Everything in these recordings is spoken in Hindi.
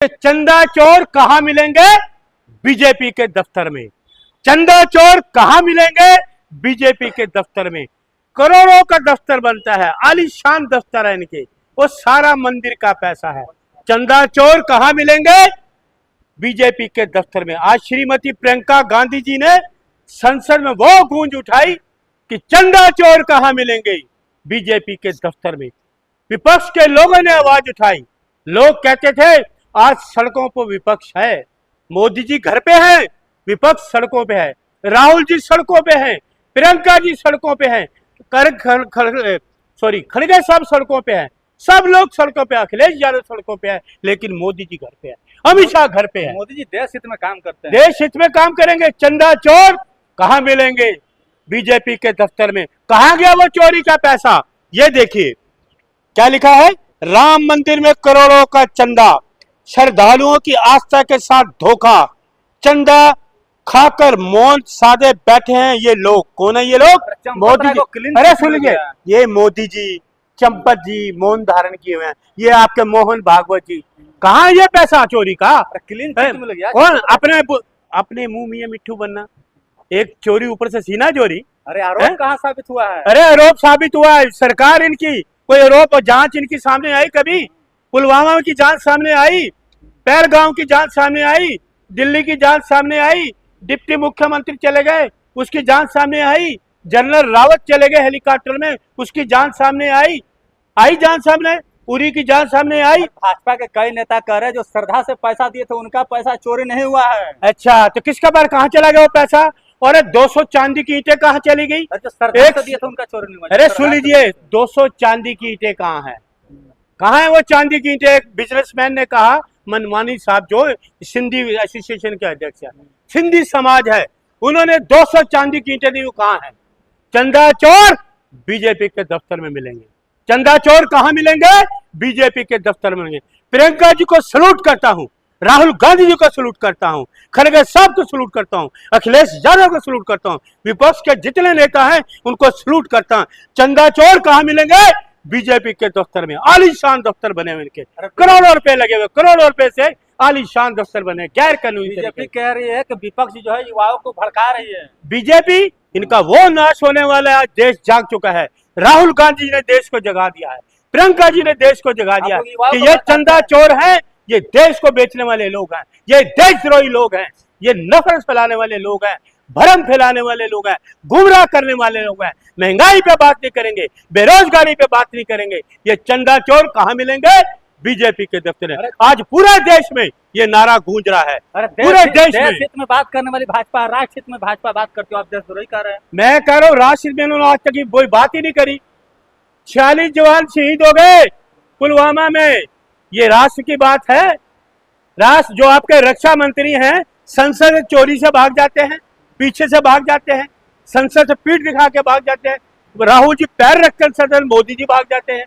चंदा चोर कहां मिलेंगे? बीजेपी के दफ्तर में। चंदा चोर कहां मिलेंगे? बीजेपी के दफ्तर में। करोड़ों का दफ्तर बनता है, आलीशान दफ्तर है इनके, वो सारा मंदिर का पैसा है। चंदा चोर कहां मिलेंगे? बीजेपी के दफ्तर में। आज श्रीमती प्रियंका गांधी जी ने संसद में वो गूंज उठाई कि चंदा चोर कहां मिलेंगे? बीजेपी के दफ्तर में। विपक्ष के लोगों ने आवाज उठाई। लोग कहते थे आज सड़कों पर विपक्ष है, मोदी जी घर पे हैं, विपक्ष सड़कों पे है, राहुल जी सड़कों पे हैं, प्रियंका जी सड़कों पे हैं, खड़गे साहब सड़कों पे हैं, सब लोग सड़कों पे, अखिलेश यादव सड़कों पे है, लेकिन मोदी जी घर पे है, अमित शाह घर पे है। मोदी जी देश हित में काम करते हैं, देश हित में काम करेंगे। चंदा चोर कहां मिलेंगे? बीजेपी के दफ्तर में। कहां गया वो चोरी का पैसा? ये देखिए क्या लिखा है, राम मंदिर में करोड़ों का चंदा, श्रद्धालुओं की आस्था के साथ धोखा, चंदा खाकर मौन साधे बैठे हैं ये लोग। कौन है ये लोग? मोदी जी। अरे सुन लीजिए, ये मोदी जी, चंपत जी मौन धारण किए हुए हैं, ये आपके मोहन भागवत जी। कहाँ ये पैसा चोरी का? क्लीन कौन? अपने मुंह में मिट्ठू बनना, एक चोरी ऊपर से सीना चोरी। अरे आरोप कहाँ साबित हुआ है? अरे आरोप साबित हुआ है, सरकार इनकी, कोई आरोप और जांच इनकी सामने आई कभी? पुलवामा की जांच सामने आई, पहलगांव की जांच सामने आई, दिल्ली की जांच सामने आई, डिप्टी मुख्यमंत्री चले गए उसकी जांच सामने आई, जनरल रावत चले गए हेलीकॉप्टर में उसकी जांच सामने आई जांच सामने, उरी की जांच सामने आई। भाजपा के कई नेता कह रहे जो श्रद्धा से पैसा दिए थे उनका पैसा चोरी नहीं हुआ है। अच्छा, तो किसका बार कहाँ चला गया वो पैसा? और 200 चांदी की ईंटें कहाँ चली गई? जो श्रद्धा से दिए थे उनका चोरी नहीं हुआ। अरे सुन लीजिए, 200 चांदी की ईंटें कहाँ है? कहाँ है वो चांदी की ईंटें? एक बिजनेसमैन ने कहा, मनमानी साहब जो सिंधी एसोसिएशन के अध्यक्ष है, सिंधी समाज है, उन्होंने 200 चांदी की ईंटें दी, वो कहाँ है? चंदा चोर बीजेपी के दफ्तर में मिलेंगे। चंदा चोर कहाँ मिलेंगे? बीजेपी के दफ्तर में मिलेंगे। प्रियंका जी को सलूट करता हूँ, राहुल गांधी जी को सलूट करता हूँ, खड़गे साहब को सलूट करता हूँ, अखिलेश यादव को सलूट करता हूँ, विपक्ष के जितने नेता हैं उनको सलूट करता हूँ। चंदा चोर कहाँ मिलेंगे? बीजेपी के दफ्तर में। आलीशान दफ्तर बने हुए इनके, करोड़ों रुपए लगे हुए, करोड़ों रुपए से आलीशान दफ्तर बने, गैर कानूनी। बीजेपी कह रही है कि विपक्ष जो है युवाओं को भड़का रही है। बीजेपी, इनका वो नाश होने वाला है, आज देश जाग चुका है। राहुल गांधी जी ने देश को जगा दिया है, प्रियंका जी ने देश को जगा दिया कि ये चंदा चोर है, ये देश को बेचने वाले लोग हैं, ये देशद्रोही लोग हैं, ये नफरत फैलाने वाले लोग हैं, भ्रम फैलाने वाले लोग हैं, गुमराह करने वाले लोग हैं। महंगाई पे बात नहीं करेंगे, बेरोजगारी पे बात नहीं करेंगे। ये चंदा चोर कहाँ मिलेंगे? बीजेपी के दफ्तर में। आज पूरे देश में ये नारा गूंज रहा है। पूरे देश हित में बात करने वाली भाजपा, राष्ट्र हित में भाजपा बात करती हो, आप देशद्रोही कह रहे हैं। मैं कह रहा हूँ राष्ट्र हित में आज तक कोई बात ही नहीं करी। 46 जवान शहीद हो गए पुलवामा में, ये राष्ट्र की बात है? राष्ट्र जो आपके रक्षा मंत्री हैं, संसद से चोरी से भाग जाते हैं, पीछे से भाग जाते हैं, संसद से पीठ दिखा के भाग जाते हैं, राहुल जी पैर रखकर सदन, मोदी जी भाग जाते हैं।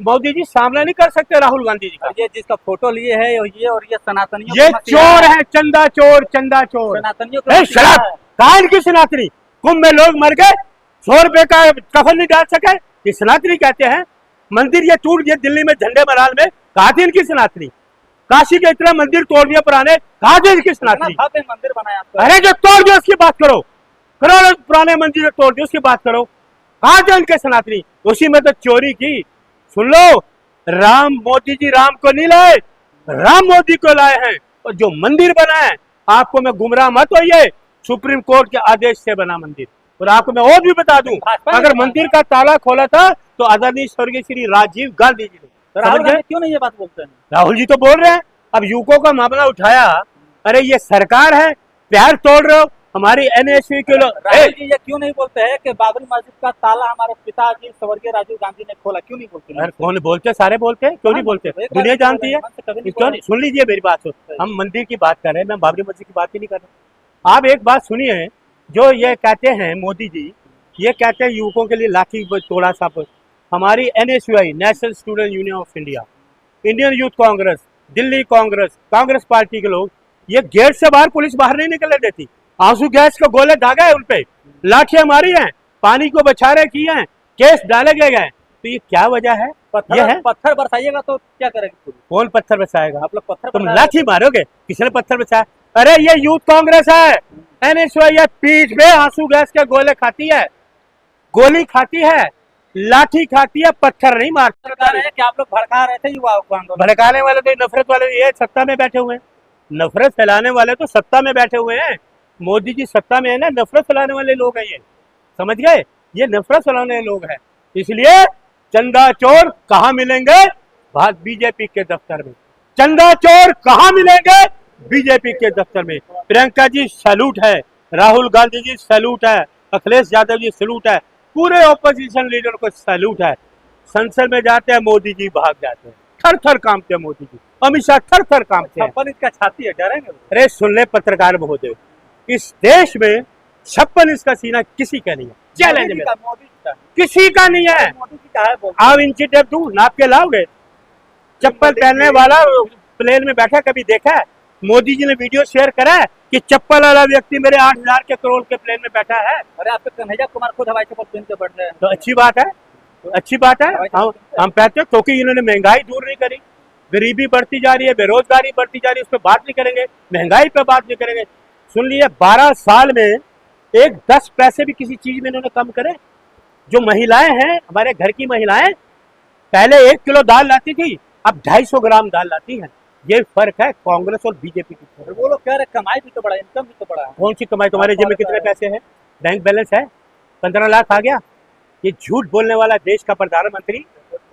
मोदी जी सामना नहीं कर सकते राहुल गांधी जी का। ये जिसका फोटो लिए है ये, और ये सनातनियों, ये चोर है, चंदा चोर, चंदा चोर। सनातनियों कहा इनकी सनातनी? कुंभ में लोग मर गए, 100 रुपए का कफन नहीं डाल सके, ये सनातनी कहते हैं। मंदिर ये टूट गए दिल्ली में, झंडे महाराज में, कहा थी इनकी सनातनी? काशी के इतना मंदिर तोड़ दिया पुराने, कहा थी इनकी सनातनी? मंदिर बनाया। अरे जो तोड़ दिया उसकी बात करो, करोड़ों पुराने मंदिर तोड़ दिया उसकी बात करो, कहा थे इनके सनातनी? उसी में तो चोरी की। सुन लो, राम, मोदी जी राम को नहीं लाए, राम मोदी को लाए हैं। और जो मंदिर बना है, आपको मैं गुमराह मत होइए, सुप्रीम कोर्ट के आदेश से बना मंदिर। और आपको मैं और भी बता दूं, अगर मंदिर का ताला खोला था तो आदरणीय स्वर्गीय श्री राजीव गांधी जी ने। राहुल गांधी क्यों नहीं ये बात बोलते हैं? राहुल जी तो बोल रहे हैं, अब यूको का मामला उठाया, अरे ये सरकार है, प्यार तोड़ रहे हो हमारी एनएसयू के लोग। राहुल जी ये क्यों नहीं बोलते हैं कि बाबरी मस्जिद का ताला हमारे पिताजी स्वर्गीय राजीव गांधी ने खोला? क्यों नहीं बोलते? कौन बोलते? सारे बोलते हैं, क्यों नहीं बोलते? दुनिया जानती है। सुन लीजिए मेरी बात, हम मंदिर की बात कर रहे हैं, मैं बाबरी मस्जिद की बात ही नहीं कर रहा। आप एक बात सुनिए, जो ये कहते हैं मोदी जी, ये कहते हैं युवकों के लिए लाठी तोड़ा सा। हमारी NSUI, national student union of India, Indian youth Congress, Delhi Congress, Congress party के लोग, ये गेट से बाहर पुलिस बाहर नहीं निकलने देती। आंसू गैस के गोले दागे हैं उनपे, लाठियां मारी हैं, पानी को बछारे किए हैं, केस डाले गए हैं। तो ये क्या वजह है? ये है पत्थर बरसाइएगा तो क्या करेंगे पुलिस? कौन पत्थर बरसाएगा? आप लोग पत्थर तुम बरसा- लाठी मारोगे? किसने पत्थर बरसाया? अरे ये यूथ कांग्रेस है, ये पीठ में आंसू गैस के गोले खाती है, गोली खाती है, लाठी खाती है, पत्थर नहीं मारती। सरकार है कि आप लोग भड़का रहे थे युवाओं को आंदोलन? भड़काने वाले तो नफरत वाले ये सत्ता में बैठे हुए हैं, नफरत फैलाने वाले तो सत्ता में बैठे हुए हैं। मोदी जी सत्ता में है ना, नफरत फैलाने वाले लोग हैं ये, समझ गए? ये नफरत फैलाने वाले लोग हैं। इसलिए चंदा चोर कहाँ मिलेंगे? बीजेपी के दफ्तर में। चंदा चोर कहाँ मिलेंगे? बीजेपी के दफ्तर में। प्रियंका जी सैल्यूट है, राहुल गांधी जी सैल्यूट है, अखिलेश यादव जी सैल्यूट है, पूरे ऑपोजिशन लीडर को सैल्यूट है। संसद में जाते हैं मोदी जी भाग जाते हैं, थर थर कांपते हैं मोदी जी, अमित शाह थर थर कांपते हैं। 56 इंच का छाती है, डरेंगे? अरे सुन ले पत्रकार महोदय, इस देश में 56 इंच का सीना किसी का नहीं है, चैलेंज में मोदी जी का किसी का नहीं है। मोदी जी का है बोल। आप इंची टेप दूं नाप के लाओगे? चप्पल पहनने वाला प्लेन में बैठा कभी देखा है? मोदी जी ने वीडियो शेयर करा है कि चप्पल वाला व्यक्ति मेरे 8,000 के करोड़ के प्लेन में बैठा है? अरे आपके कन्हैया कुमार खुद हवाई चप्पल पहन के बढ़ रहे हैं। तो अच्छी बात है, अच्छी बात है। हम कहते हैं क्योंकि इन्होंने महंगाई दूर नहीं करी, गरीबी बढ़ती जा रही है, बेरोजगारी बढ़ती जा रही है, उस पर बात नहीं करेंगे, महंगाई पे बात नहीं करेंगे। सुन लिए 12 साल में एक 10 पैसे भी किसी चीज में इन्होंने कम करे। जो महिलाएं हैं, हमारे घर की महिलाएं पहले 1 किलो दाल लाती थी, अब 250 ग्राम दाल लाती है। ये फर्क है कांग्रेस और बीजेपी की। वो लोग कह रहे कमाई भी तो बड़ा, इनकम भी तो बड़ा है। कौन सी कमाई? तुम्हारे जेब में कितने पैसे हैं? बैंक बैलेंस है 15 लाख आ गया? ये झूठ बोलने वाला देश का प्रधानमंत्री,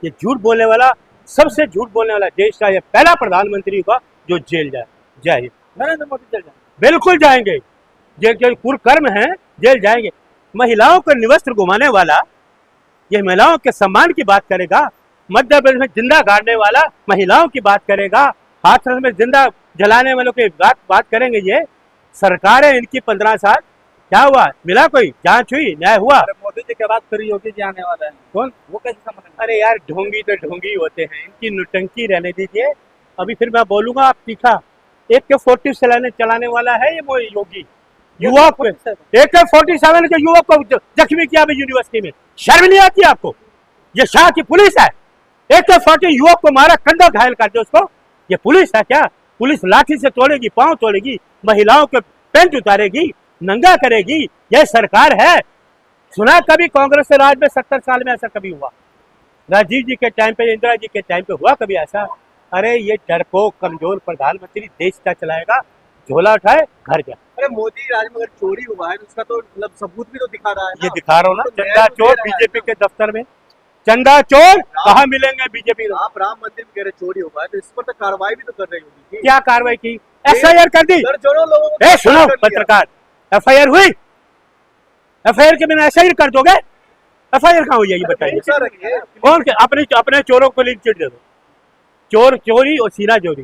ये झूठ बोलने वाला, सबसे झूठ बोलने वाला देश का ये पहला प्रधानमंत्री होगा जो जेल जाए। जय हिंद। नरेंद्र मोदी चल जाए? बिल्कुल जाएंगे, जो कुकर्म है जेल जाएंगे। महिलाओं को निवस्त्र घुमाने वाला, ये महिलाओं के सम्मान की बात करेगा, मध्य प्रदेश में जिंदा गाड़ने वाला महिलाओं की बात करेगा, हाथरस में जिंदा जलाने वालों की बात करेंगे। ये सरकार है इनकी 15 साल, क्या हुआ? मिला कोई जांच हुई, न्याय हुआ? अरे मोदी जी के बाद फिर योगी जी आने वाले हैं, कौन? वो कैसे समझ? अरे यार ढोंगी तो ढोंगी होते हैं, इनकी नुटंकी रहने दीजिए। अभी फिर मैं बोलूंगा आप तीखा। AK-47 चलाने वाला है ये वो योगी, युवक पे AK-47 के युवक को जख्मी किया यूनिवर्सिटी में। शर्म नहीं आती आपको? ये शाह की पुलिस है, AK-40 युवक को मारा, कंधा घायल कर दे उसको। ये पुलिस है क्या? पुलिस लाठी से तोड़ेगी, पांव तोड़ेगी, महिलाओं के पेंट उतारेगी, नंगा करेगी। यह सरकार है? सुना कभी कांग्रेस के राज में 70 साल में ऐसा कभी हुआ? राजीव जी के टाइम पे, इंदिरा जी के टाइम पे हुआ कभी ऐसा? अरे ये डरपोक कमजोर प्रधानमंत्री देश का चलाएगा, झोला उठाए घर जा। अरे मोदी राज में अगर चोरी हुआ है तो उसका तो मतलब सबूत भी तो दिखा रहा है ना। ये दिखा रहा हूँ ना, तो चंदा नया चोर तो दे रहा है। बीजेपी के दफ्तर में। चंदा चोर कहाँ मिलेंगे बीजेपी? आप राम मंदिर में कह रहे चोरी हुआ है तो इस पर तो कार्रवाई भी तो कर रही होगी। क्या कार्रवाई की? FIR कर दी। दर्जनों लोगों को ए सुनो गिरफ्तार कर लिया। पत्रकार, FIR हुई? FIR के बिना ऐसा ही कर दोगे? FIR कहाँ हुई है ये बताइए? पूछा रखिए। कौन के? अपने चोरों को लिंक चिट दे दो। चोर चोरी और सीना चोरी,